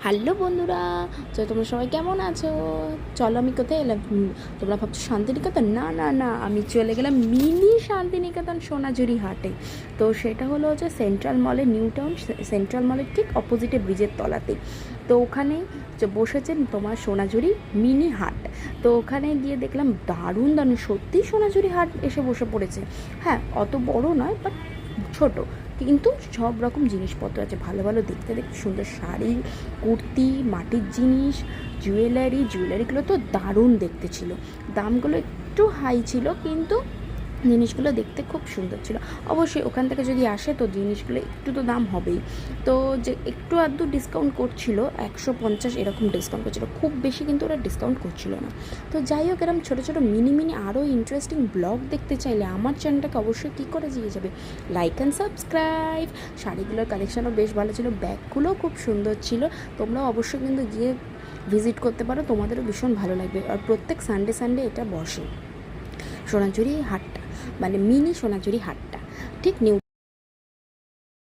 Hello বন্ধুরা, তো তোমরা সবাই কেমন আছো? চলো, আমি কোথায় এলাম? তোমরা ভাবছো শান্তিনিকেতন? না না না, আমি চলে গেলাম মিনি শান্তিনিকেতন সোনাঝুরি হাটে। তো সেটা হলো হচ্ছে সেন্ট্রাল মলের, নিউ টাউন সেন্ট্রাল মলের ঠিক অপোজিটে ব্রিজের তলাতে। তো ওখানে যে বসেছেন তোমার সোনাঝুরি মিনি হাট। তো ওখানে গিয়ে দেখলাম দারুণ দারুণ, সত্যিই সোনাঝুরি হাট এসে বসে পড়েছে। হ্যাঁ, অত বড় নয়, বাট ছোট, কিন্তু সব রকম জিনিসপত্র আছে, ভালো ভালো দেখতে দেখতে সুন্দর শাড়ি, কুর্তি, মাটির জিনিস, জুয়েলারিগুলো তো দারুণ দেখতে ছিল। দামগুলো একটু হাই ছিল, কিন্তু জিনিসগুলো দেখতে খুব সুন্দর ছিল। অবশ্যই ওখান থেকে যদি আসে তো জিনিসগুলো একটু তো দাম হবেই। তো যে একটু আধটু ডিসকাউন্ট করছিল, 150 এরকম ডিসকাউন্ট করছিল, খুব বেশি কিন্তু ওরা ডিসকাউন্ট করছিল না। তো যাই হোক, এরকম ছোটো ছোটো মিনি আরও ইন্টারেস্টিং ব্লগ দেখতে চাইলে আমার চ্যানেলটাকে অবশ্যই কী করে দিয়ে যাবে, লাইক অ্যান্ড সাবস্ক্রাইব। শাড়িগুলোর কালেকশানও বেশ ভালো ছিল, ব্যাগগুলোও খুব সুন্দর ছিল। তোমরাও অবশ্যই কিন্তু গিয়ে ভিজিট করতে পারো, তোমাদেরও ভীষণ ভালো লাগবে। আর প্রত্যেক সানডে এটা বসে সোনাঝুরি হাটটা, মানে মিনি সোনাঝুরি হাটটা, ঠিক নিউ